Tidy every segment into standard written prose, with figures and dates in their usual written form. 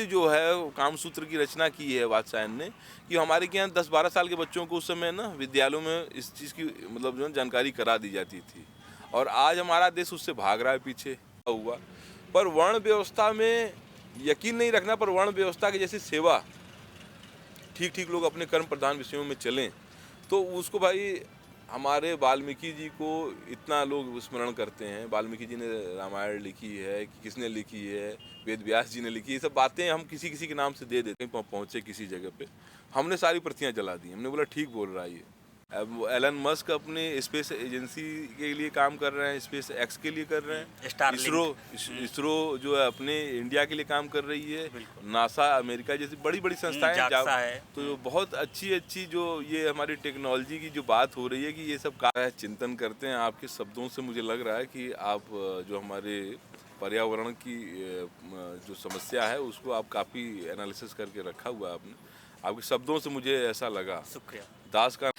जो है कामसूत्र की रचना की है वात्स्यायन ने कि हमारे के यहाँ 10-12 साल के बच्चों को उस समय ना विद्यालयों में इस चीज़ की मतलब जो है जानकारी करा दी जाती थी और आज हमारा देश उससे भाग रहा है पीछे हुआ। पर वर्ण व्यवस्था में यकीन नहीं रखना, पर वर्ण व्यवस्था की जैसी सेवा ठीक ठीक लोग अपने कर्म प्रधान विषयों में चलें तो उसको भाई हमारे वाल्मीकि जी को इतना लोग स्मरण करते हैं। वाल्मीकि जी ने रामायण लिखी है कि किसने लिखी है, वेद व्यास जी ने लिखी, ये सब बातें हम किसी किसी के नाम से दे देते हैं। पहुँचे किसी जगह पे हमने सारी प्रतियां जला दी, हमने बोला ठीक बोल रहा है ये। अब एलन मस्क अपने स्पेस एजेंसी के लिए काम कर रहे हैं, स्पेस एक्स के लिए कर रहे हैं, इसरो जो है अपने इंडिया के लिए काम कर रही है, नासा अमेरिका जैसी बड़ी बड़ी संस्थाएं है। तो बहुत अच्छी अच्छी जो ये हमारी टेक्नोलॉजी की जो बात हो रही है कि ये सब का चिंतन करते हैं। आपके शब्दों से मुझे लग रहा है कि आप जो हमारे पर्यावरण की जो समस्या है उसको आप काफ़ी एनालिसिस करके रखा हुआ है आपने। आपके शब्दों से मुझे ऐसा लगा। शुक्रिया दास का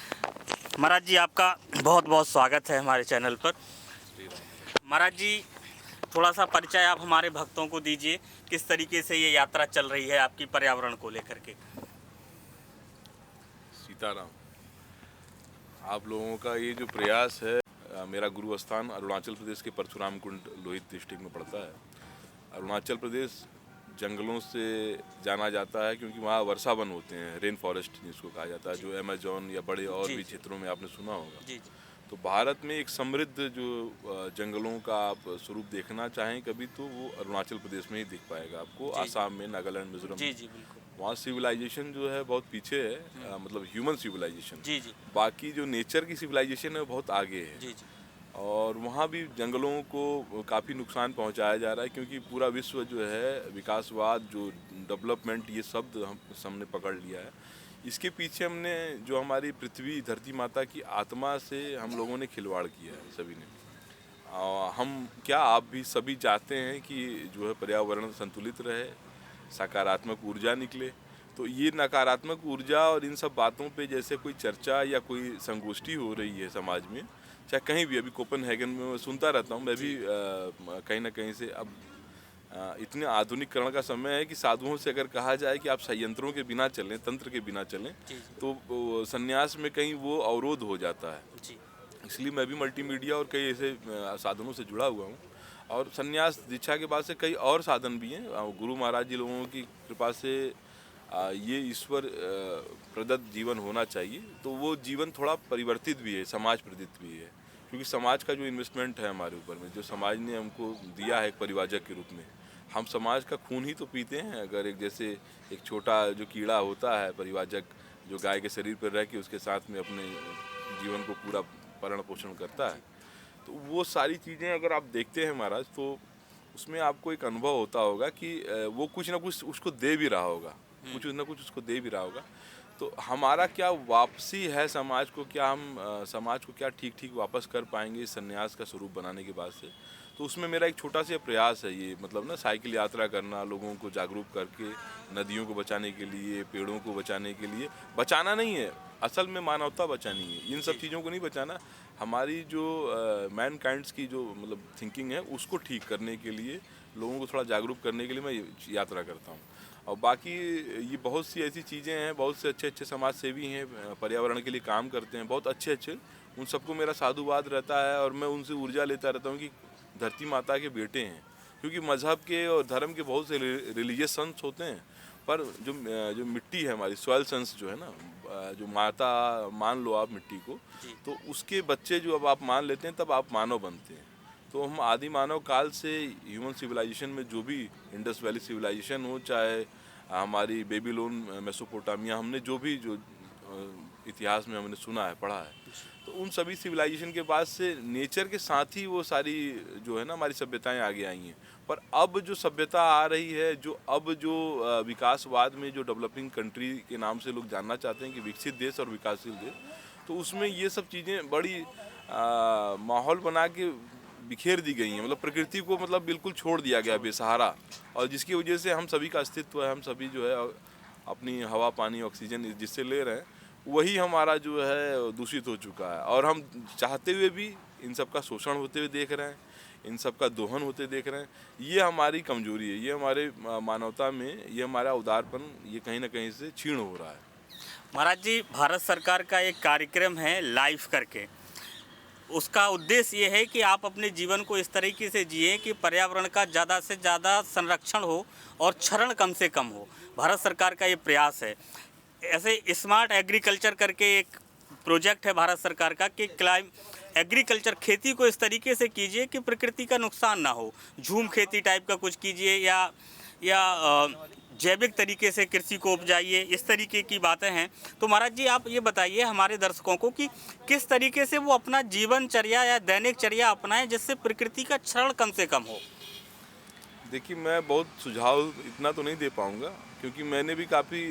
महाराज जी, आपका बहुत बहुत स्वागत है हमारे चैनल पर। महाराज जी, थोड़ा सा परिचय आप हमारे भक्तों को दीजिए, किस तरीके से ये यात्रा चल रही है आपकी पर्यावरण को लेकर के। सीताराम, आप लोगों का ये जो प्रयास है, मेरा गुरु स्थान अरुणाचल प्रदेश के परशुराम कुंड लोहित डिस्ट्रिक्ट में पड़ता है। अरुणाचल प्रदेश जंगलों से जाना जाता है क्योंकि वहाँ वर्षा वन होते हैं, रेन फॉरेस्ट जिसको कहा जाता है, जो अमेजोन या बड़े और भी क्षेत्रों में आपने सुना होगा। तो भारत में एक समृद्ध जो जंगलों का आप स्वरूप देखना चाहें कभी तो वो अरुणाचल प्रदेश में ही दिख पाएगा आपको। आसाम में, नागालैंड, मिजोरम, वहाँ सिविलाइजेशन जो है बहुत पीछे है, मतलब ह्यूमन सिविलाइजेशन। बाकी जो नेचर की सिविलाइजेशन है वो बहुत आगे है। और वहाँ भी जंगलों को काफ़ी नुकसान पहुँचाया जा रहा है क्योंकि पूरा विश्व जो है विकासवाद, जो डेवलपमेंट, ये शब्द हमने पकड़ लिया है। इसके पीछे हमने जो हमारी पृथ्वी, धरती माता की आत्मा से हम लोगों ने खिलवाड़ किया है सभी ने। हम क्या, आप भी सभी चाहते हैं कि जो है पर्यावरण संतुलित रहे, सकारात्मक ऊर्जा निकले। तो ये नकारात्मक ऊर्जा और इन सब बातों पे जैसे कोई चर्चा या कोई संगोष्ठी हो रही है समाज में, चाहे कहीं भी, अभी कोपेनहेगन में मैं सुनता रहता हूँ, मैं भी कहीं ना कहीं से। अब इतने आधुनिकरण का समय है कि साधुओं से अगर कहा जाए कि आप संयंत्रों के बिना चलें, तंत्र के बिना चलें, तो संन्यास में कहीं वो अवरोध हो जाता है। इसलिए मैं भी मल्टीमीडिया और कई ऐसे साधनों से जुड़ा हुआ हूँ। और संन्यास दीक्षा के बाद से कई और साधन भी हैं। गुरु महाराज जी लोगों की कृपा से ये ईश्वर प्रदत्त जीवन होना चाहिए, तो वो जीवन थोड़ा परिवर्तित भी है, समाज प्रदत्त भी है। क्योंकि समाज का जो इन्वेस्टमेंट है हमारे ऊपर में, जो समाज ने हमको दिया है एक परिवारजक के रूप में, हम समाज का खून ही तो पीते हैं। अगर एक जैसे एक छोटा जो कीड़ा होता है परिवारजक, जो गाय के शरीर पर रह के उसके साथ में अपने जीवन को पूरा पालन पोषण करता है, तो वो सारी चीज़ें अगर आप देखते हैं महाराज, तो उसमें आपको एक अनुभव होता होगा कि वो कुछ ना कुछ उसको दे भी रहा होगा, कुछ ना कुछ उसको दे भी रहा होगा। तो हमारा क्या वापसी है समाज को, क्या हम समाज को क्या ठीक ठीक वापस कर पाएंगे इस संन्यास का स्वरूप बनाने के बाद से। तो उसमें मेरा एक छोटा सा प्रयास है ये, मतलब ना साइकिल यात्रा करना, लोगों को जागरूक करके, नदियों को बचाने के लिए, पेड़ों को बचाने के लिए। बचाना नहीं है, असल में मानवता बचानी है, इन सब चीज़ों को नहीं बचाना। हमारी जो मैन काइंड्स की जो मतलब थिंकिंग है उसको ठीक करने के लिए, लोगों को थोड़ा जागरूक करने के लिए मैं यात्रा करता हूँ। और बाकी ये बहुत सी ऐसी चीज़ें हैं, बहुत से अच्छे अच्छे समाज सेवी हैं, पर्यावरण के लिए काम करते हैं, बहुत अच्छे अच्छे। उन सबको मेरा साधुवाद रहता है और मैं उनसे ऊर्जा लेता रहता हूँ कि धरती माता के बेटे हैं। क्योंकि मज़हब के और धर्म के बहुत से रिलीजियस सेंस होते हैं, पर जो मिट्टी है हमारी, सॉइल सेंस जो है ना, जो माता मान लो आप मिट्टी को, तो उसके बच्चे जो अब आप मान लेते हैं तब आप मानव बनते हैं। तो हम आदि मानव काल से ह्यूमन सिविलाइजेशन में, जो भी इंडस वैली सिविलाइजेशन हो, चाहे हमारी बेबीलोन, मेसोपोटामिया, हमने जो भी जो इतिहास में हमने सुना है, पढ़ा है, तो उन सभी सिविलाइजेशन के बाद से नेचर के साथ ही वो सारी जो है ना हमारी सभ्यताएं आगे आई हैं। पर अब जो सभ्यता आ रही है, जो अब जो विकासवाद में जो डेवलपिंग कंट्री के नाम से लोग जानना चाहते हैं कि विकसित देश और विकासशील देश, तो उसमें ये सब चीज़ें बड़ी माहौल बना के बिखेर दी गई हैं। मतलब प्रकृति को मतलब बिल्कुल छोड़ दिया गया बेसहारा, और जिसकी वजह से हम सभी का अस्तित्व है, हम सभी जो है अपनी हवा, पानी, ऑक्सीजन जिससे ले रहे हैं, वही हमारा जो है दूषित हो चुका है। और हम चाहते हुए भी इन सब का शोषण होते हुए देख रहे हैं। इन सब का दोहन होते देख रहे हैं। ये हमारी कमजोरी है, ये हमारे मानवता में, ये हमारा उदारपन, ये कहीं ना कहीं से क्षीण हो रहा है। महाराज जी, भारत सरकार का एक कार्यक्रम है लाइफ करके, उसका उद्देश्य ये है कि आप अपने जीवन को इस तरीके से जिए कि पर्यावरण का ज़्यादा से ज़्यादा संरक्षण हो और क्षरण कम से कम हो। भारत सरकार का ये प्रयास है। ऐसे स्मार्ट एग्रीकल्चर करके एक प्रोजेक्ट है भारत सरकार का कि एग्रीकल्चर, खेती को इस तरीके से कीजिए कि प्रकृति का नुकसान ना हो। झूम खेती टाइप का कुछ कीजिए या जैविक तरीके से कृषि को उपजाइए, इस तरीके की बातें हैं। तो महाराज जी, आप ये बताइए हमारे दर्शकों को कि किस तरीके से वो अपना जीवनचर्या या दैनिकचर्या अपनाएं जिससे प्रकृति का क्षरण कम से कम हो। देखिए, मैं बहुत सुझाव इतना तो नहीं दे पाऊँगा, क्योंकि मैंने भी काफ़ी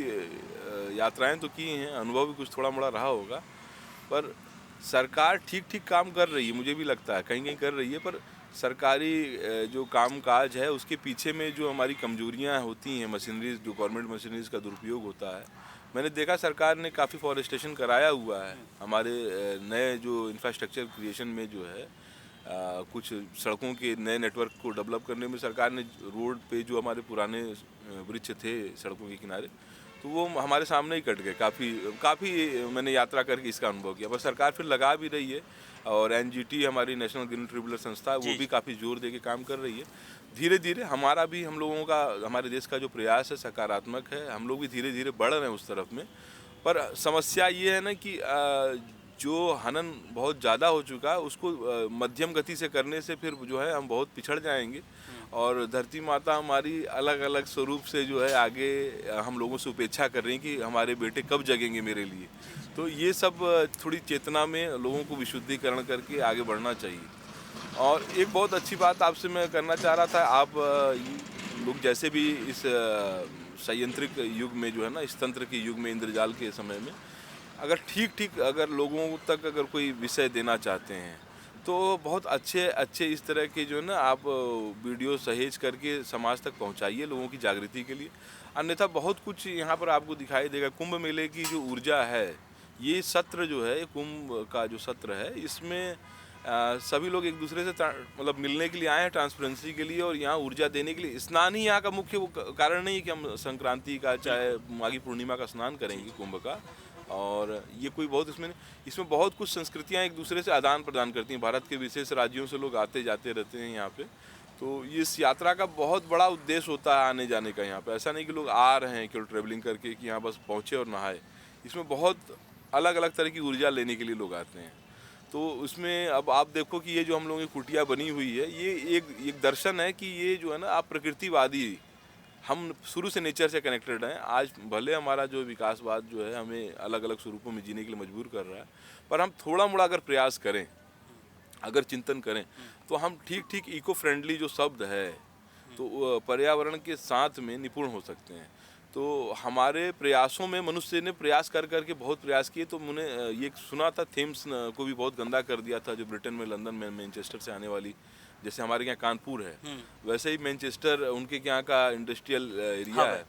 यात्राएं तो की हैं, अनुभव भी कुछ थोड़ा मोड़ा रहा होगा। पर सरकार ठीक ठीक काम कर रही है, मुझे भी लगता है कहीं कहीं कर रही है, पर सरकारी जो काम काज है उसके पीछे में जो हमारी कमजोरियां होती हैं, मशीनरीज, जो गवर्नमेंट मशीनरीज का दुरुपयोग होता है। मैंने देखा सरकार ने काफ़ी फॉरेस्टेशन कराया हुआ है। हमारे नए जो इंफ्रास्ट्रक्चर क्रिएशन में जो है, कुछ सड़कों के नए नेटवर्क को डेवलप करने में सरकार ने रोड पे जो हमारे पुराने वृक्ष थे सड़कों के किनारे, तो वो हमारे सामने ही कट गए। काफ़ी मैंने यात्रा करके इसका अनुभव किया। पर सरकार फिर लगा भी रही है, और एनजीटी हमारी नेशनल ग्रीन ट्रिब्यूनल संस्था है, वो भी काफ़ी जोर दे के काम कर रही है। धीरे धीरे हमारा भी, हम लोगों का, हमारे देश का जो प्रयास है सकारात्मक है, हम लोग भी धीरे धीरे बढ़ रहे हैं उस तरफ में। पर समस्या ये है ना कि जो हनन बहुत ज़्यादा हो चुका है उसको मध्यम गति से करने से फिर जो है हम बहुत पिछड़ जाएंगे, और धरती माता हमारी अलग अलग स्वरूप से जो है आगे हम लोगों से उपेक्षा कर रही हैं कि हमारे बेटे कब जगेंगे मेरे लिए। तो ये सब थोड़ी चेतना में लोगों को विशुद्धिकरण करके आगे बढ़ना चाहिए। और एक बहुत अच्छी बात आपसे मैं करना चाह रहा था, आप लोग जैसे भी इस संयंत्रिक युग में जो है ना, इस तंत्र के युग में, इंद्रजाल के समय में, अगर ठीक अगर लोगों तक अगर कोई विषय देना चाहते हैं तो बहुत अच्छे इस तरह के जो है ना आप वीडियो सहेज करके समाज तक पहुंचाइए, लोगों की जागृति के लिए। अन्यथा बहुत कुछ यहाँ पर आपको दिखाई देगा। कुंभ मेले की जो ऊर्जा है, ये सत्र जो है, कुंभ का जो सत्र है, इसमें सभी लोग एक दूसरे से मतलब मिलने के लिए आए हैं, ट्रांसपेरेंसी के लिए, और यहाँ ऊर्जा देने के लिए। स्नान ही यहाँ का मुख्य कारण नहीं है कि हम संक्रांति का चाहे माघी पूर्णिमा का स्नान करेंगे कुंभ का, और ये कोई बहुत इसमें बहुत कुछ संस्कृतियाँ एक दूसरे से आदान प्रदान करती हैं। भारत के विशेष राज्यों से लोग आते जाते रहते हैं यहाँ पे। तो इस यात्रा का बहुत बड़ा उद्देश्य होता है आने जाने का यहाँ पे। ऐसा नहीं कि लोग आ रहे हैं केवल ट्रैवलिंग करके कि यहाँ बस पहुँचे और नहाए। इसमें बहुत अलग अलग तरह की ऊर्जा लेने के लिए लोग आते हैं। तो उसमें अब आप देखो कि ये जो हम लोगों की कुटिया बनी हुई है, ये एक दर्शन है कि ये जो है ना, आप प्रकृतिवादी, हम शुरू से नेचर से कनेक्टेड हैं। आज भले हमारा जो विकासवाद जो है हमें अलग अलग स्वरूपों में जीने के लिए मजबूर कर रहा है, पर हम थोड़ा मोड़ा अगर प्रयास करें, अगर चिंतन करें, तो हम ठीक इको फ्रेंडली जो शब्द है, तो पर्यावरण के साथ में निपुण हो सकते हैं। तो हमारे प्रयासों में मनुष्य ने प्रयास कर करके बहुत प्रयास किए। तो मैंने ये सुना था, थेम्स को भी बहुत गंदा कर दिया था, जो ब्रिटेन में, लंदन में, मैनचेस्टर से आने वाली, जैसे हमारे यहाँ कानपुर है, वैसे ही मैनचेस्टर उनके यहाँ का इंडस्ट्रियल एरिया है।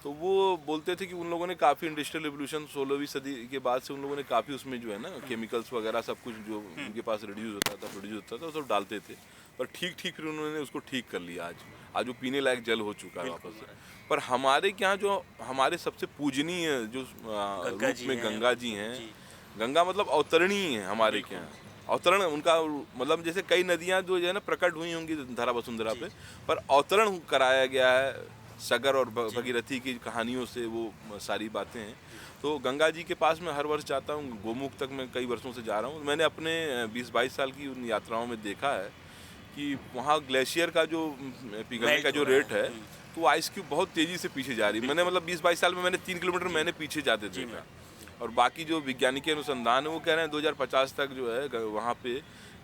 तो वो बोलते थे कि उन लोगों ने काफ़ी इंडस्ट्रियल रिवोल्यूशन 16वीं सदी के बाद से उन लोगों ने काफ़ी उसमें जो है ना केमिकल्स वगैरह सब कुछ जो उनके पास प्रोड्यूस होता था वो सब डालते थे। पर ठीक फिर उन्होंने उसको ठीक कर लिया। आज वो पीने लायक जल हो चुका है वापस से। पर हमारे यहाँ जो हमारे सबसे पूजनीय जो रूप में गंगा जी हैं, गंगा मतलब अवतरणी है हमारे यहाँ। अवतरण उनका मतलब जैसे कई नदियाँ जो है ना प्रकट हुई होंगी धरा वसुंधरा पे, पर अवतरण कराया गया है सागर और भगीरथी की कहानियों से, वो सारी बातें हैं। तो गंगा जी के पास मैं हर वर्ष जाता हूँ। गोमुख तक मैं कई वर्षों से जा रहा हूँ। मैंने अपने 20-22 साल की उन यात्राओं में देखा है कि वहाँ ग्लेशियर का जो पिघलने का जो रेट है, तो आइस क्यूब बहुत तेज़ी से पीछे जा रही है। मैंने मतलब 20-22 साल में मैंने 3 किलोमीटर मैंने पीछे जाते देखा। और बाकी जो वैज्ञानिक अनुसंधान है वो कह रहे हैं 2050 तक जो है वहाँ पे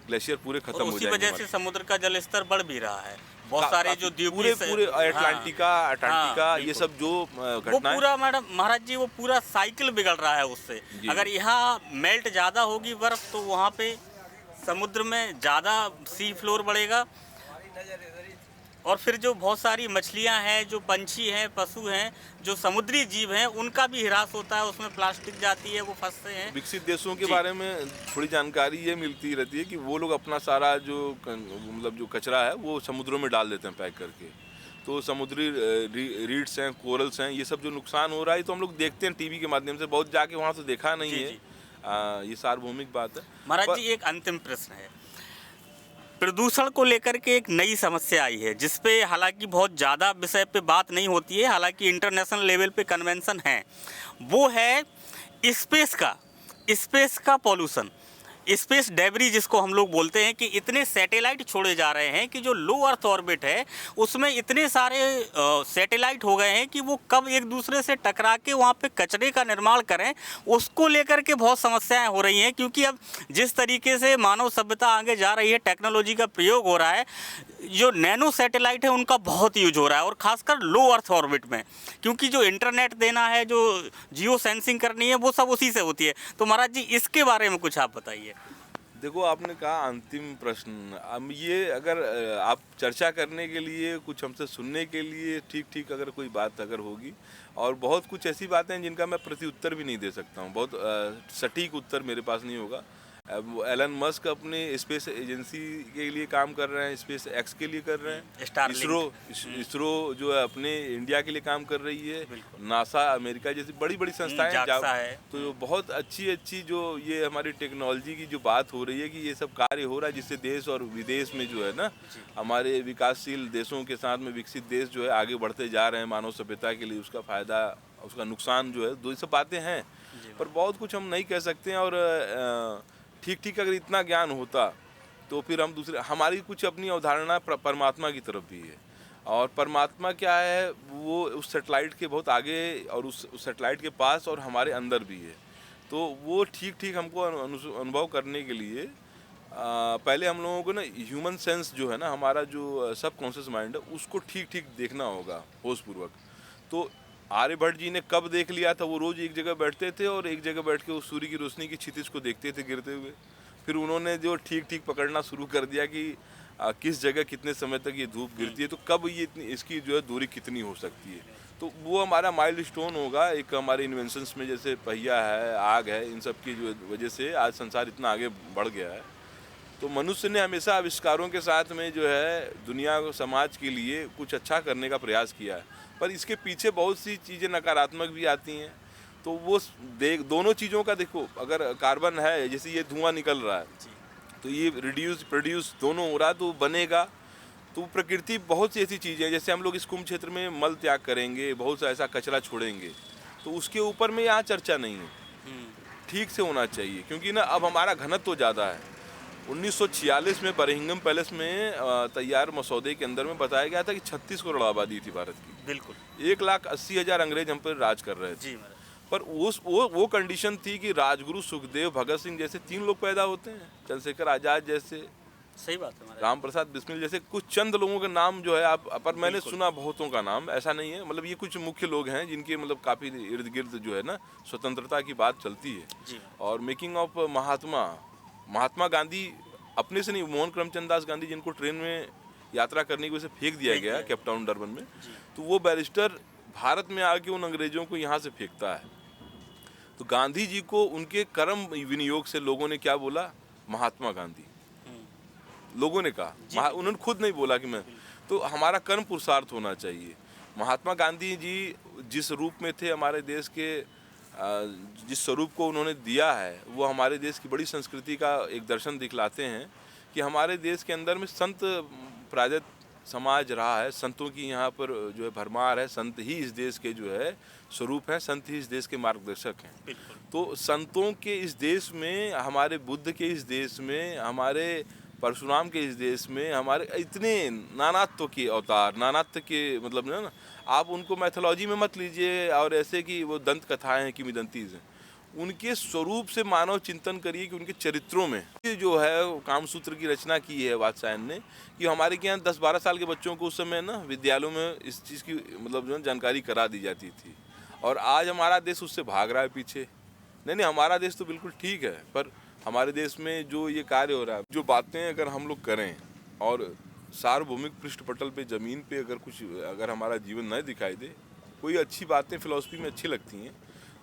ग्लेशियर पूरे खत्म हो जाएंगे। उसी वजह से समुद्र का जल स्तर बढ़ भी रहा है। बहुत सारे जो पूरे अटलांटिका ये सब जो घटनाएं, वो पूरा मैडम महाराज जी वो पूरा साइकिल बिगड़ रहा है उससे। अगर यहाँ मेल्ट ज़्यादा होगी बर्फ, तो वहाँ पे समुद्र में ज़्यादा सी फ्लोर बढ़ेगा। और फिर जो बहुत सारी मछलियां हैं, जो पंछी हैं, पशु हैं, जो समुद्री जीव हैं, उनका भी ह्रास होता है, उसमें प्लास्टिक जाती है, वो फंसते हैं। विकसित देशों के जी। बारे में थोड़ी जानकारी ये मिलती रहती है कि वो लोग अपना सारा जो मतलब जो कचरा है वो समुद्रों में डाल देते हैं पैक करके। तो समुद्री रीड्स हैं, कोरल्स हैं, ये सब जो नुकसान हो रहा है, तो हम लोग देखते हैं टीवी के माध्यम से, बहुत जाके वहाँ तो देखा नहीं जी, है। जी। ये सार्वभौमिक बात है। महाराज जी, एक अंतिम प्रश्न है। प्रदूषण को लेकर के एक नई समस्या आई है, जिस पे हालांकि बहुत ज़्यादा विषय पे बात नहीं होती है, हालांकि इंटरनेशनल लेवल पे कन्वेंशन है। वो है स्पेस का पॉल्यूशन, स्पेस डेब्री जिसको हम लोग बोलते हैं, कि इतने सैटेलाइट छोड़े जा रहे हैं कि जो लो अर्थ ऑर्बिट है उसमें इतने सारे सैटेलाइट हो गए हैं कि वो कब एक दूसरे से टकरा के वहाँ पे कचरे का निर्माण करें, उसको लेकर के बहुत समस्याएं हो रही हैं। क्योंकि अब जिस तरीके से मानव सभ्यता आगे जा रही है, टेक्नोलॉजी का प्रयोग हो रहा है, जो नैनो सैटेलाइट है उनका बहुत यूज हो रहा है, और खासकर लो अर्थ ऑर्बिट में, क्योंकि जो इंटरनेट देना है, जो जियो सेंसिंग करनी है, वो सब उसी से होती है। तो महाराज जी, इसके बारे में कुछ आप बताइए। देखो, आपने कहा अंतिम प्रश्न। अब ये अगर आप चर्चा करने के लिए, कुछ हमसे सुनने के लिए ठीक ठीक अगर कोई बात अगर होगी, और बहुत कुछ ऐसी बातें हैं जिनका मैं प्रति उत्तर भी नहीं दे सकता हूँ, बहुत सटीक उत्तर मेरे पास नहीं होगा। अब एलन मस्क अपने स्पेस एजेंसी के लिए काम कर रहे हैं, स्पेस एक्स के लिए कर रहे हैं, स्टारलिंक। इसरो जो है अपने इंडिया के लिए काम कर रही है, नासा अमेरिका जैसी बड़ी बड़ी संस्थाएं जाक्सा है। तो बहुत अच्छी अच्छी जो ये हमारी टेक्नोलॉजी की जो बात हो रही है कि ये सब कार्य हो रहा है, जिससे देश और विदेश में जो है ना, हमारे विकासशील देशों के साथ में विकसित देश जो है आगे बढ़ते जा रहे हैं, मानव सभ्यता के लिए उसका फायदा, उसका नुकसान जो है, दो सब बातें हैं। पर बहुत कुछ हम नहीं कह सकते हैं। और ठीक ठीक अगर इतना ज्ञान होता तो फिर हम दूसरे, हमारी कुछ अपनी अवधारणा परमात्मा की तरफ भी है। और परमात्मा क्या है, वो उस सेटेलाइट के बहुत आगे और उस सेटेलाइट के पास और हमारे अंदर भी है। तो वो ठीक ठीक हमको अनुभव करने के लिए पहले हम लोगों को ना ह्यूमन सेंस जो है ना, हमारा जो सब कॉन्शियस माइंड है, उसको ठीक ठीक देखना होगा होशपूर्वक। तो आर्यभट्ट जी ने कब देख लिया था, वो रोज एक जगह बैठते थे और एक जगह बैठ के उस सूर्य की रोशनी की क्षितिज को देखते थे गिरते हुए। फिर उन्होंने जो ठीक ठीक पकड़ना शुरू कर दिया कि किस जगह कितने समय तक ये धूप गिरती है, तो कब ये इतनी, इसकी जो है दूरी कितनी हो सकती है। तो वो हमारा माइलस्टोन होगा एक हमारे इन्वेंशंस में, जैसे पहिया है, आग है, इन सब की जो वजह से आज संसार इतना आगे बढ़ गया है। तो मनुष्य ने हमेशा आविष्कारों के साथ में जो है दुनिया को, समाज के लिए कुछ अच्छा करने का प्रयास किया है, पर इसके पीछे बहुत सी चीज़ें नकारात्मक भी आती हैं। तो वो दोनों चीज़ों का देखो, अगर कार्बन है, जैसे ये धुआं निकल रहा है, तो ये रिड्यूस प्रोड्यूस दोनों हो रहा है, तो बनेगा। तो प्रकृति बहुत सी ऐसी चीज़ें हैं, जैसे हम लोग इस कुंभ क्षेत्र में मल त्याग करेंगे, बहुत सा ऐसा कचरा छोड़ेंगे, तो उसके ऊपर में यहाँ चर्चा नहीं है। ठीक से होना चाहिए, क्योंकि ना अब हमारा घनत्व तो ज़्यादा है। 1946 में बर्मिंघम पैलेस में तैयार मसौदे के अंदर में बताया गया था कि 36 करोड़ आबादी थी भारत की। बिल्कुल। 1,80,000 अंग्रेज हम पर राज कर रहे थे। जी। पर वो कंडीशन थी कि राजगुरु सुखदेव, भगत सिंह जैसे 3 लोग पैदा होते हैं, चंद्रशेखर आजाद जैसे, सही बात है, राम प्रसाद बिस्मिल जैसे कुछ चंद लोगों के नाम जो है आप, पर मैंने सुना बहुतों का नाम, ऐसा नहीं है। मतलब ये कुछ मुख्य लोग हैं जिनके मतलब काफ़ी इर्द गिर्द जो है ना स्वतंत्रता की बात चलती है। जी। और मेकिंग ऑफ महात्मा गांधी अपने से नहीं, मोहन करमचंद दास गांधी जिनको ट्रेन में यात्रा करने की वजह से फेंक दिया गया केप टाउन डरबन में, तो वो बैरिस्टर भारत में आके उन अंग्रेजों को यहाँ से फेंकता है। तो गांधी जी को उनके कर्म विनियोग से लोगों ने क्या बोला, महात्मा गांधी लोगों ने कहा, उन्होंने खुद नहीं बोला कि मैं। तो हमारा कर्म पुरुषार्थ होना चाहिए। महात्मा गांधी जी जिस रूप में थे, हमारे देश के जिस स्वरूप को उन्होंने दिया है, वो हमारे देश की बड़ी संस्कृति का एक दर्शन दिखलाते हैं कि हमारे देश के अंदर में संत प्राजत समाज रहा है, संतों की यहाँ पर जो है भरमार है, संत ही इस देश के जो है स्वरूप हैं, संत ही इस देश के मार्गदर्शक हैं। तो संतों के इस देश में, हमारे बुद्ध के इस देश में, हमारे परशुराम के इस देश में, हमारे इतने नानात्व के अवतार, नानात्व के मतलब ना, आप उनको मैथोलॉजी में मत लीजिए और ऐसे कि वो दंत कथाएं हैं, किंवदंतीज़ हैं। उनके स्वरूप से मानव चिंतन करिए कि उनके चरित्रों में जो है कामसूत्र की रचना की है वात्स्यायन ने, कि हमारे के यहाँ 10-12 साल के बच्चों को उस समय ना विद्यालयों में इस चीज़ की मतलब जो जानकारी करा दी जाती थी। और आज हमारा देश उससे भाग रहा है पीछे। नहीं, हमारा देश तो बिल्कुल ठीक है, पर हमारे देश में जो ये कार्य हो रहा है, जो बातें अगर हम लोग करें और सार्वभौमिक पृष्ठपटल पे ज़मीन पे अगर हमारा जीवन न दिखाई दे, कोई अच्छी बातें फिलॉसफी में अच्छी लगती हैं,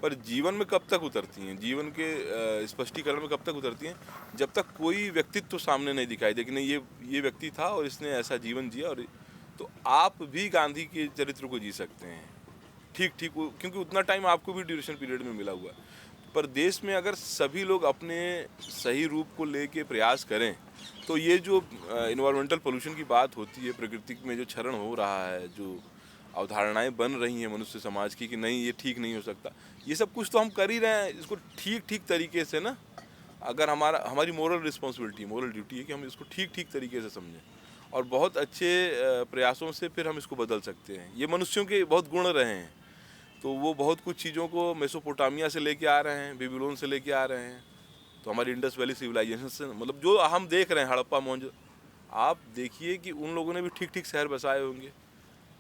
पर जीवन में कब तक उतरती हैं, जीवन के स्पष्टीकरण में कब तक उतरती हैं, जब तक कोई व्यक्तित्व सामने नहीं दिखाई दे कि नहीं ये व्यक्ति था और इसने ऐसा जीवन जिया। और तो आप भी गांधी के चरित्र को जी सकते हैं ठीक ठीक, क्योंकि उतना टाइम आपको भी ड्यूरेशन पीरियड में मिला हुआ है। पर देश में अगर सभी लोग अपने सही रूप को लेके प्रयास करें तो ये जो इन्वायरमेंटल पोल्यूशन की बात होती है, प्रकृति में जो क्षरण हो रहा है, जो अवधारणाएं बन रही हैं मनुष्य समाज की कि नहीं ये ठीक नहीं हो सकता, ये सब कुछ तो हम कर ही रहे हैं। इसको ठीक ठीक तरीके से ना, अगर हमारी मोरल रिस्पॉन्सिबिलिटी, मोरल ड्यूटी है कि हम इसको ठीक ठीक तरीके से समझें और बहुत अच्छे प्रयासों से फिर हम इसको बदल सकते हैं। ये मनुष्यों के बहुत गुण रहे हैं, तो वो बहुत कुछ चीज़ों को मेसोपोटामिया से लेके आ रहे हैं, बेबीलोन से लेके आ रहे हैं, तो हमारी इंडस वैली सिविलाइजेशन से, मतलब जो हम देख रहे हैं हड़प्पा मोहनजो, आप देखिए कि उन लोगों ने भी ठीक ठीक शहर बसाए होंगे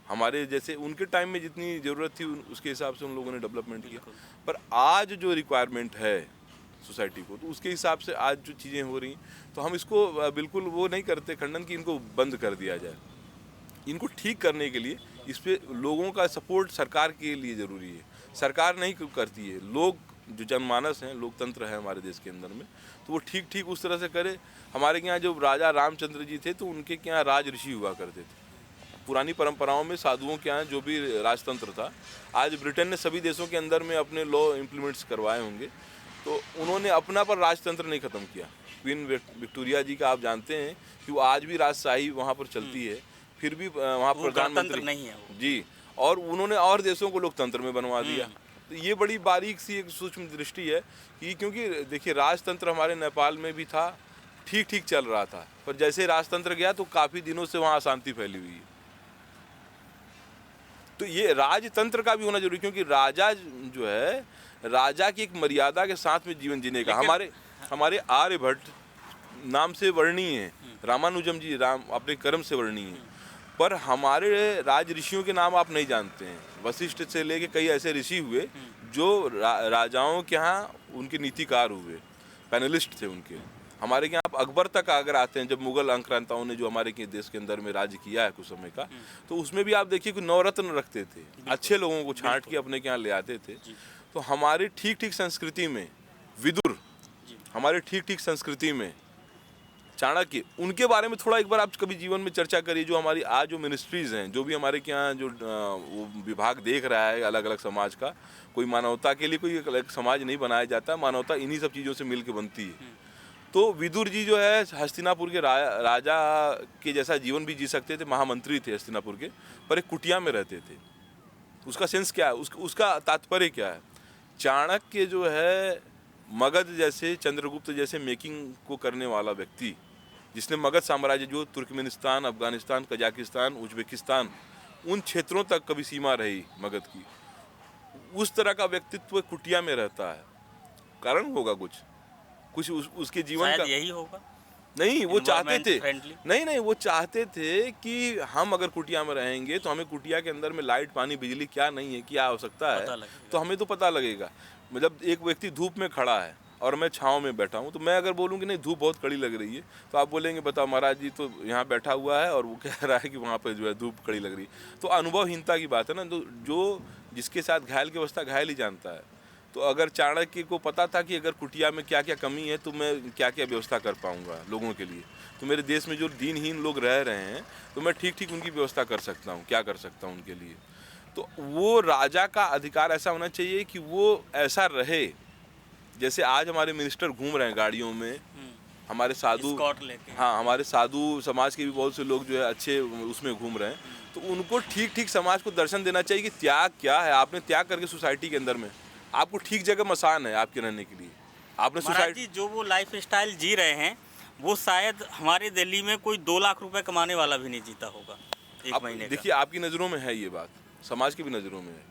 हमारे जैसे, उनके टाइम में जितनी ज़रूरत थी उसके हिसाब से उन लोगों ने डेवलपमेंट किया। पर आज जो रिक्वायरमेंट है सोसाइटी को, तो उसके हिसाब से आज जो चीज़ें हो रही, तो हम इसको बिल्कुल वो नहीं करते खंडन कि इनको बंद कर दिया जाए। इनको ठीक करने के लिए इस पे लोगों का सपोर्ट सरकार के लिए ज़रूरी है। सरकार नहीं करती है, लोग जो जनमानस हैं, लोकतंत्र है हमारे देश के अंदर में, तो वो ठीक ठीक उस तरह से करे। हमारे यहाँ जो राजा रामचंद्र जी थे, तो उनके यहाँ राज ऋषि हुआ करते थे। पुरानी परंपराओं में साधुओं के यहाँ जो भी राजतंत्र था, आज ब्रिटेन ने सभी देशों के अंदर में अपने लॉ इम्प्लीमेंट्स करवाए होंगे, तो उन्होंने अपना पर राजतंत्र नहीं ख़त्म किया। क्वीन विक्टोरिया जी का आप जानते हैं कि वो आज भी राजशाही वहाँ पर चलती है, फिर भी वहाँ प्रधानमंत्री नहीं है वो। जी, और उन्होंने और देशों को लोकतंत्र में बनवा दिया। तो ये बड़ी बारीक सी एक सूक्ष्म दृष्टि है कि, क्योंकि देखिए राजतंत्र हमारे नेपाल में भी था, ठीक ठीक चल रहा था, पर जैसे राजतंत्र गया तो काफ़ी दिनों से वहाँ अशांति फैली हुई है। तो ये राजतंत्र का भी होना जरूरी, क्योंकि राजा जो है, राजा की एक मर्यादा के साथ में जीवन जीने का, हमारे आर्यभट्ट नाम से वर्णीय है, रामानुजम जी राम अपने कर्म से वर्णीय है, पर हमारे राज ऋषियों के नाम आप नहीं जानते हैं। वशिष्ठ से लेके कई ऐसे ऋषि हुए जो राजाओं के यहाँ उनके नीतिकार हुए, पैनलिस्ट थे उनके। हमारे यहाँ आप अकबर तक अगर आते हैं, जब मुगल आक्रांताओं ने जो हमारे के देश के अंदर में राज्य किया है कुछ समय का, तो उसमें भी आप देखिए कि नवरत्न रखते थे, अच्छे लोगों को छांट के अपने के यहाँ ले आते थे। तो हमारे ठीक ठीक संस्कृति में विदुर, हमारे ठीक ठीक संस्कृति में चाणक्य, उनके बारे में थोड़ा एक बार आप कभी जीवन में चर्चा करिए। जो हमारी आज जो मिनिस्ट्रीज़ हैं, जो भी हमारे के यहाँ जो वो विभाग देख रहा है अलग अलग समाज का, कोई मानवता के लिए कोई अलग समाज नहीं बनाया जाता, मानवता इन्हीं सब चीज़ों से मिल के बनती है। तो विदुर जी जो है हस्तिनापुर के राजा के जैसा जीवन भी जी सकते थे, महामंत्री थे हस्तिनापुर के, पर एक कुटिया में रहते थे। उसका सेंस क्या है, उसका तात्पर्य क्या है? चाणक्य जो है मगध जैसे, चंद्रगुप्त जैसे मेकिंग को करने वाला व्यक्ति, जिसने मगध साम्राज्य जो तुर्कमेनिस्तान, अफगानिस्तान, कजाकिस्तान, उज्बेकिस्तान, उन क्षेत्रों तक कभी सीमा रही मगध की, उस तरह का व्यक्तित्व कुटिया में रहता है। कारण होगा कुछ उसके जीवन का, यही होगा। नहीं वो चाहते थे, नहीं वो चाहते थे कि हम अगर कुटिया में रहेंगे तो हमें कुटिया के अंदर में लाइट, पानी, बिजली क्या नहीं है, क्या आवश्यकता है, तो हमें तो पता लगेगा। मतलब एक व्यक्ति धूप में खड़ा है और मैं छाँव में बैठा हूँ, तो मैं अगर बोलूँ कि नहीं धूप बहुत कड़ी लग रही है, तो आप बोलेंगे बताओ महाराज जी तो यहाँ बैठा हुआ है और वो कह रहा है कि वहाँ पर जो है धूप कड़ी लग रही है। तो अनुभवहीनता की बात है ना, तो जो जिसके साथ घायल की अवस्था घायल ही जानता है। तो अगर चाणक्य को पता था कि अगर कुटिया में क्या क्या कमी है तो मैं क्या क्या व्यवस्था कर पाऊँगा लोगों के लिए, तो मेरे देश में जो दीनहीन लोग रह रहे हैं तो मैं ठीक ठीक उनकी व्यवस्था कर सकता हूँ, क्या कर सकता हूँ उनके लिए। तो वो राजा का अधिकार ऐसा होना चाहिए कि वो ऐसा रहे, जैसे आज हमारे मिनिस्टर घूम रहे हैं गाड़ियों में, हमारे साधु, हाँ हमारे साधु समाज के भी बहुत से लोग जो है अच्छे उसमें घूम रहे हैं, तो उनको ठीक ठीक समाज को दर्शन देना चाहिए कि त्याग क्या है। आपने त्याग करके सोसाइटी के अंदर में आपको ठीक जगह मसान है आपके रहने के लिए, आपने सोसाइटी जो वो लाइफ स्टाइल जी रहे हैं, वो शायद हमारे दिल्ली में कोई 2 लाख रुपए कमाने वाला भी नहीं जीता होगा एक महीने का। देखिए आपकी नज़रों में है ये बात, समाज की भी नज़रों में है,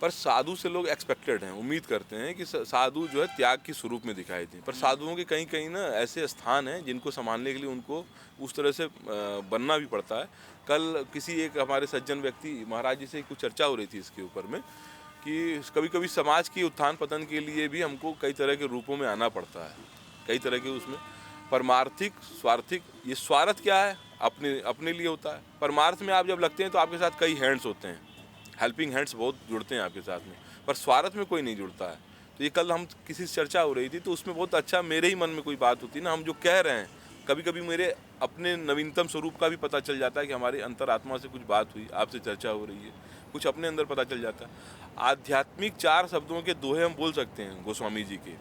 पर साधु से लोग एक्सपेक्टेड हैं, उम्मीद करते हैं कि साधु जो है त्याग के स्वरूप में दिखाई दें। पर साधुओं के कहीं कहीं ना ऐसे स्थान हैं जिनको संभालने के लिए उनको उस तरह से बनना भी पड़ता है। कल किसी एक हमारे सज्जन व्यक्ति महाराज जी से कुछ चर्चा हो रही थी इसके ऊपर में, कि कभी कभी समाज की उत्थान पतन के लिए भी हमको कई तरह के रूपों में आना पड़ता है, कई तरह के उसमें परमार्थिक, स्वार्थिक। ये स्वार्थ क्या है अपने अपने लिए होता है। परमार्थ में आप जब लगते हैं तो आपके साथ कई हैंड्स होते हैं, हेल्पिंग हैंड्स बहुत जुड़ते हैं आपके साथ में, पर स्वार्थ में कोई नहीं जुड़ता है। तो ये कल हम किसी से चर्चा हो रही थी तो उसमें बहुत अच्छा मेरे ही मन में कोई बात होती है ना, हम जो कह रहे हैं कभी कभी मेरे अपने नवीनतम स्वरूप का भी पता चल जाता है कि हमारे अंतरात्मा से कुछ बात हुई, आपसे चर्चा हो रही है, कुछ अपने अंदर पता चल जाता है। आध्यात्मिक 4 शब्दों के दोहे हम बोल सकते हैं गोस्वामी जी के।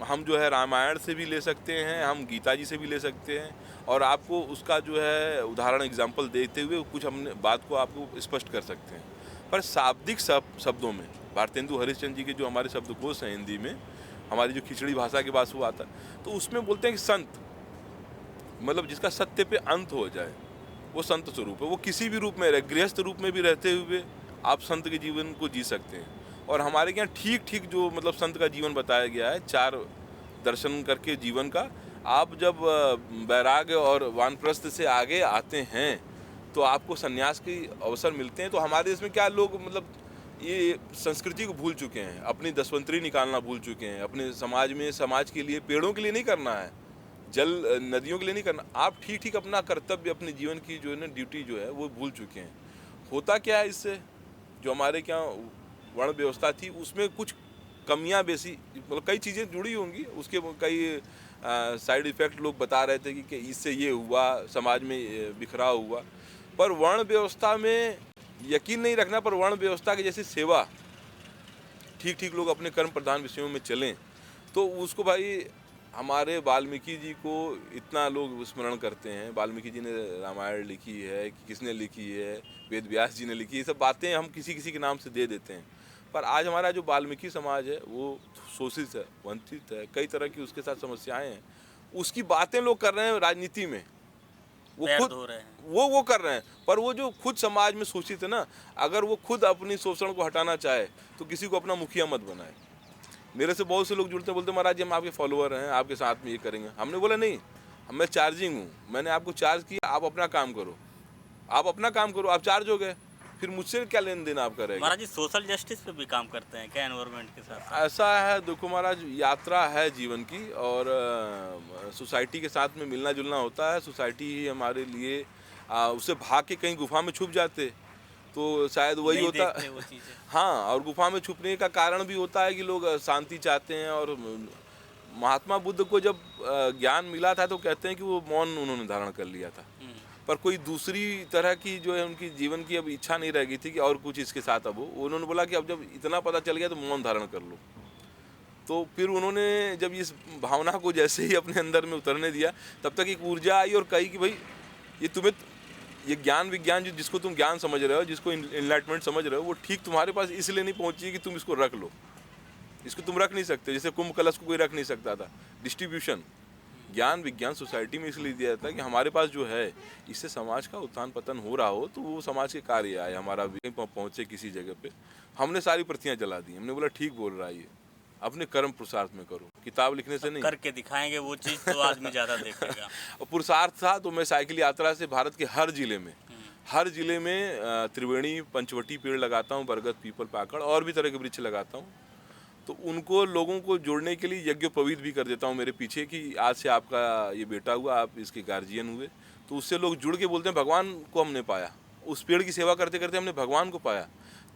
हम जो है रामायण से भी ले सकते हैं, हम गीता जी से भी ले सकते हैं, और आपको उसका जो है उदाहरण एग्जाम्पल देते हुए कुछ हमने बात को आपको स्पष्ट कर सकते हैं। पर शाब्दिक शब्दों में भारतेंदु हरिश्चंद्र जी के जो हमारे शब्दकोश हैं हिंदी में, हमारी जो खिचड़ी भाषा के पास हुआ आता है, तो उसमें बोलते हैं कि संत मतलब जिसका सत्य पे अंत हो जाए वो संत स्वरूप है। वो किसी भी रूप में रहे, गृहस्थ रूप में भी रहते हुए आप संत के जीवन को जी सकते हैं। और हमारे यहाँ ठीक ठीक जो मतलब संत का जीवन बताया गया है, 4 दर्शन करके जीवन का। आप जब वैराग्य और वानप्रस्थ से आगे आते हैं तो आपको संन्यास के अवसर मिलते हैं। तो हमारे देश में क्या लोग मतलब ये संस्कृति को भूल चुके हैं, अपनी दसवंतरी निकालना भूल चुके हैं। अपने समाज में समाज के लिए पेड़ों के लिए नहीं करना है, जल नदियों के लिए नहीं करना, आप ठीक ठीक अपना कर्तव्य अपने जीवन की जो है ना ड्यूटी जो है वो भूल चुके हैं। होता क्या है इससे, जो हमारे क्या वर्ण व्यवस्था थी उसमें कुछ कमियां बेसी मतलब कई चीज़ें जुड़ी होंगी, उसके कई साइड इफ़ेक्ट लोग बता रहे थे कि इससे ये हुआ, समाज में बिखराव हुआ। पर वर्ण व्यवस्था में यकीन नहीं रखना, पर वर्ण व्यवस्था की जैसी सेवा ठीक ठीक लोग अपने कर्म प्रधान विषयों में चलें तो उसको भाई हमारे वाल्मीकि जी को इतना लोग स्मरण करते हैं। वाल्मीकि जी ने रामायण लिखी है, किसने लिखी है, वेद व्यास जी ने लिखी, ये सब बातें हम किसी किसी के नाम से दे देते हैं। पर आज हमारा जो वाल्मीकि समाज है वो शोषित है, वंचित है, कई तरह की उसके साथ समस्याएं हैं। उसकी बातें लोग कर रहे हैं राजनीति में, वो खुद हो रहे हैं। वो कर रहे हैं। पर वो जो खुद समाज में शोषित है ना, अगर वो खुद अपनी शोषण को हटाना चाहे तो किसी को अपना मुखिया मत बनाए। मेरे से बहुत से लोग जुड़ते हैं, बोलते महाराज जी हम आपके फॉलोअर हैं, आपके साथ में ये करेंगे। हमने बोला नहीं, मैं चार्जिंग हूँ, मैंने आपको चार्ज किया, आप अपना काम करो, आप अपना काम करो, आप चार्ज हो गए, फिर मुझसे क्या लेन देन आप करेंगे। महाराज जी सोशल जस्टिस पे भी काम करते हैं क्या एनवायरनमेंट के साथ? ऐसा है, देखो महाराज, यात्रा है जीवन की, और सोसाइटी के साथ में मिलना जुलना होता है। सोसाइटी ही हमारे लिए उससे भाग के कहीं गुफा में छुप जाते तो शायद वही होता। वो चीज़ें। हाँ, और गुफा में छुपने का कारण भी होता है कि लोग शांति चाहते हैं। और महात्मा बुद्ध को जब ज्ञान मिला था तो कहते हैं कि वो मौन उन्होंने धारण कर लिया था। पर कोई दूसरी तरह की जो है उनकी जीवन की अब इच्छा नहीं रह गई थी कि और कुछ इसके साथ। अब उन्होंने बोला कि अब जब इतना पता चल गया तो मौन धारण कर लो। तो फिर उन्होंने जब इस भावना को जैसे ही अपने अंदर में उतरने दिया, तब तक एक ऊर्जा आई और कही कि भाई ये तुम्हें ये ज्ञान विज्ञान जिसको तुम ज्ञान समझ रहे हो, जिसको इनलाइटमेंट समझ रहे हो, वो ठीक तुम्हारे पास इसलिए नहीं पहुंची कि तुम इसको रख लो। इसको तुम रख नहीं सकते, जैसे कुंभ कलश को कोई रख नहीं सकता था। डिस्ट्रीब्यूशन ज्ञान विज्ञान सोसाइटी में इसलिए दिया जाता है कि हमारे पास जो है इससे समाज का उत्थान पतन हो रहा हो तो वो समाज के कार्य आए, हमारा भी पहुँचे किसी जगह पे। हमने सारी प्रतियाँ जला दी, हमने बोला ठीक बोल रहा है ये, अपने कर्म पुरुषार्थ में करो, किताब लिखने से नहीं। करके दिखाएंगे वो चीज़ तो आदमी ज़्यादा देखेगा। और पुरुषार्थ था तो मैं साइकिल यात्रा से भारत के हर जिले में त्रिवेणी पंचवटी पेड़ लगाता हूँ, बरगद पीपल पाकड़ और भी तरह के वृक्ष लगाता हूँ। तो उनको लोगों को जोड़ने के लिए यज्ञोपवीत भी कर देता हूँ मेरे पीछे कि आज से आपका ये बेटा हुआ, आप इसके गार्जियन हुए। तो उससे लोग जुड़ के बोलते हैं भगवान को हमने पाया, उस पेड़ की सेवा करते करते हमने भगवान को पाया।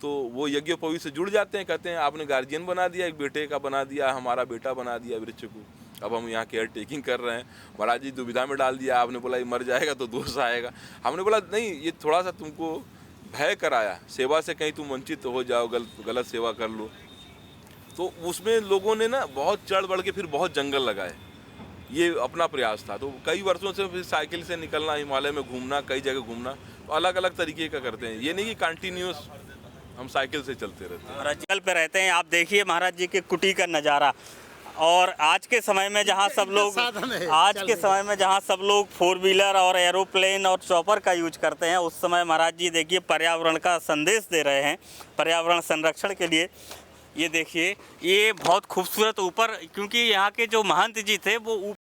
तो वो यज्ञोपवीत से जुड़ जाते हैं, कहते हैं आपने गार्जियन बना दिया, एक बेटे का बना दिया, हमारा बेटा बना दिया वृक्ष को, अब हम यहाँ केयर टेकिंग कर रहे हैं। महाराज जी दुविधा में डाल दिया, आपने बोला ये मर जाएगा तो दोष आएगा। हमने बोला नहीं, ये थोड़ा सा तुमको भय कराया, सेवा से कहीं तुम वंचित हो जाओ, गलत सेवा कर लो। तो उसमें लोगों ने ना बहुत चढ़ बढ़ के फिर बहुत जंगल लगाए, ये अपना प्रयास था। तो कई वर्षों से फिर साइकिल से निकलना, हिमालय में घूमना, कई जगह घूमना, तो अलग अलग तरीके का करते हैं। ये नहीं कि कंटिन्यूस हम साइकिल से चलते रहते हैं। महाराज जी पे रहते हैं, आप देखिए महाराज जी के कुटी का नज़ारा। और आज के समय में जहाँ सब लोग सब लोग 4 व्हीलर और एरोप्लेन और चॉपर का यूज करते हैं, उस समय महाराज जी देखिए पर्यावरण का संदेश दे रहे हैं, पर्यावरण संरक्षण के लिए। ये देखिए, ये बहुत खूबसूरत ऊपर, क्योंकि यहाँ के जो महंत जी थे वो